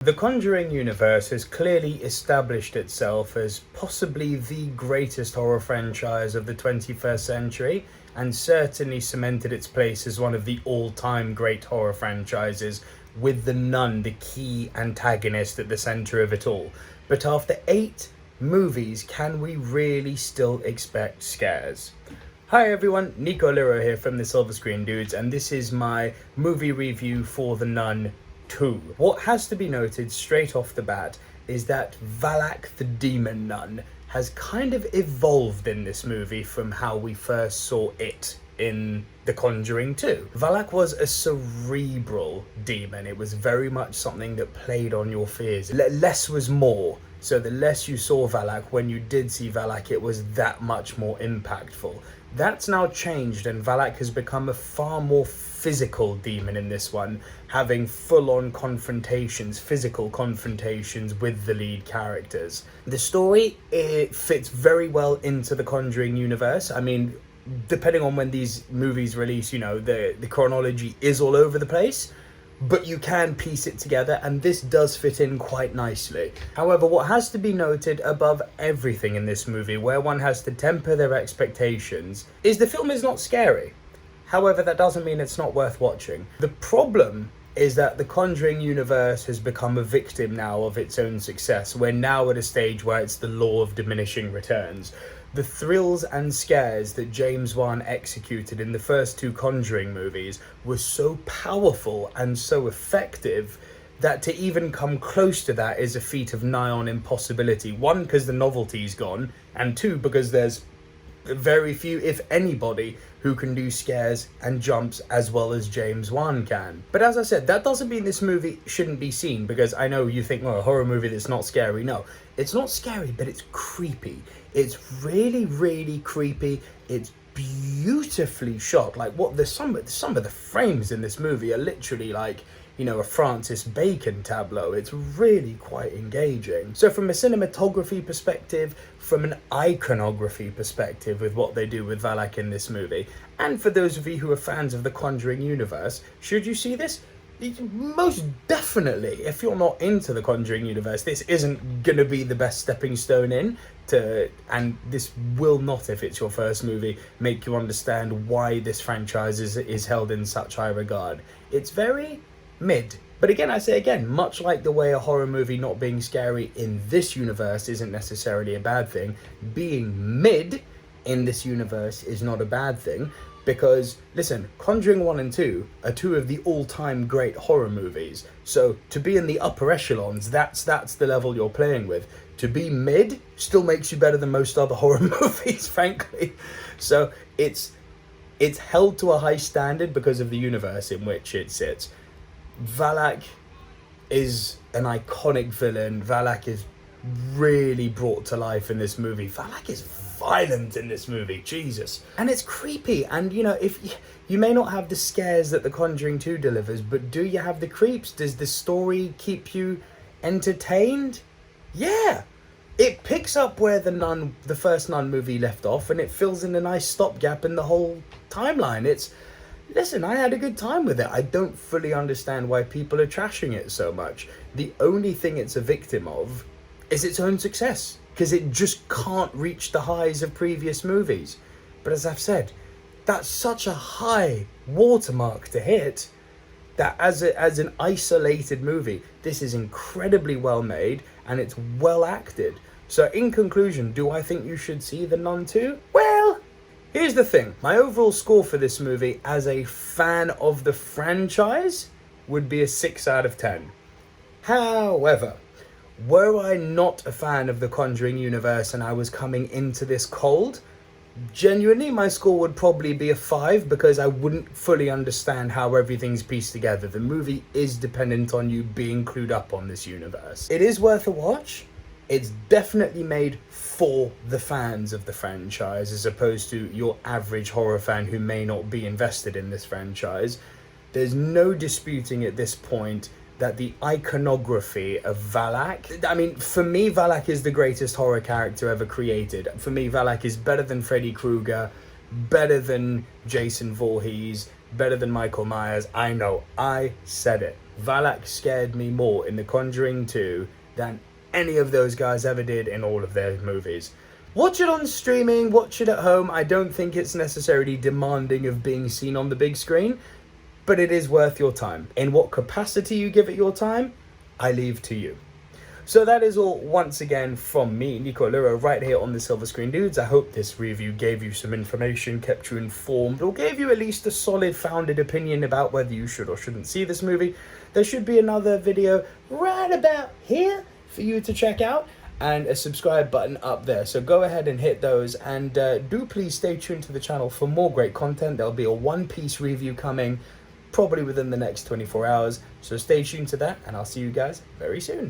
The Conjuring universe has clearly established itself as possibly the greatest horror franchise of the 21st century, and certainly cemented its place as one of the all-time great horror franchises, with The Nun the key antagonist at the centre of it all. But after 8 movies, can we really still expect scares? Hi everyone, Nico Liro here from the Silver Screen Dudes, and this is my movie review for The Nun 2. What has to be noted straight off the bat is that Valak the Demon Nun has kind of evolved in this movie from how we first saw it in The Conjuring 2. Valak was a cerebral demon. It was very much something that played on your fears. Less was more. So the less you saw Valak, when you did see Valak, it was that much more impactful. That's now changed, and Valak has become a far more physical demon in this one, having full-on confrontations, physical confrontations with the lead characters. The story, it fits very well into the Conjuring universe. I mean, depending on when these movies release, you know, the chronology is all over the place, but you can piece it together, and this does fit in quite nicely. However, what has to be noted above everything in this movie, where one has to temper their expectations, is the film is not scary. However, that doesn't mean it's not worth watching. The problem is that the Conjuring universe has become a victim now of its own success. We're now at a stage where it's the law of diminishing returns. The thrills and scares that James Wan executed in the first 2 Conjuring movies were so powerful and so effective that to even come close to that is a feat of nigh on impossibility. 1, because the novelty's gone, and 2, because there's very few, if anybody, who can do scares and jumps as well as James Wan can. But as I said, that doesn't mean this movie shouldn't be seen, because I know you think, well, a horror movie that's not scary. No, it's not scary, but it's creepy. It's really, really creepy. It's beautifully shot. Like, some of the frames in this movie are literally like, you know, a Francis Bacon tableau. It's really quite engaging. So from a cinematography perspective, from an iconography perspective with what they do with Valak in this movie, and for those of you who are fans of the Conjuring universe, should you see this? Most definitely. If you're not into the Conjuring universe, this isn't gonna be the best stepping stone in to, and this will not, if it's your first movie, make you understand why this franchise is held in such high regard. It's very mid. But again, I say again, much like the way a horror movie not being scary in this universe isn't necessarily a bad thing, being mid in this universe is not a bad thing. Because, listen, Conjuring 1 and 2 are 2 of the all-time great horror movies. So, to be in the upper echelons, that's the level you're playing with. To be mid still makes you better than most other horror movies, frankly. So, it's held to a high standard because of the universe in which it sits. Valak is an iconic villain. Valak is really brought to life in this movie. Valak is violent in this movie, Jesus. And it's creepy, and you know, if you may not have the scares that The Conjuring 2 delivers, but do you have the creeps? Does the story keep you entertained? Yeah. It picks up where the first Nun movie left off, and it fills in a nice stopgap in the whole timeline. Listen, I had a good time with it. I don't fully understand why people are trashing it so much. The only thing it's a victim of is its own success, because it just can't reach the highs of previous movies. But as I've said, that's such a high watermark to hit that as an isolated movie, this is incredibly well made and it's well acted. So in conclusion, do I think you should see The Nun 2? Well, here's the thing. My overall score for this movie as a fan of the franchise would be a 6 out of 10. However, were I not a fan of the Conjuring universe and I was coming into this cold, genuinely my score would probably be a 5, because I wouldn't fully understand how everything's pieced together. The movie is dependent on you being clued up on this universe. It is worth a watch. It's definitely made for the fans of the franchise, as opposed to your average horror fan who may not be invested in this franchise. There's no disputing at this point that the iconography of Valak, I mean, for me, Valak is the greatest horror character ever created. For me, Valak is better than Freddy Krueger, better than Jason Voorhees, better than Michael Myers. I know, I said it. Valak scared me more in The Conjuring 2 than any of those guys ever did in all of their movies. Watch it on streaming, watch it at home. I don't think it's necessarily demanding of being seen on the big screen, but it is worth your time. In what capacity you give it your time, I leave to you. So that is all once again from me, Nico Luro, right here on the Silver Screen Dudes. I hope this review gave you some information, kept you informed, or gave you at least a solid founded opinion about whether you should or shouldn't see this movie. There should be another video right about here for you to check out, and a subscribe button up there. So go ahead and hit those, and do please stay tuned to the channel for more great content. There'll be a One Piece review coming probably within the next 24 hours. So stay tuned to that, and I'll see you guys very soon.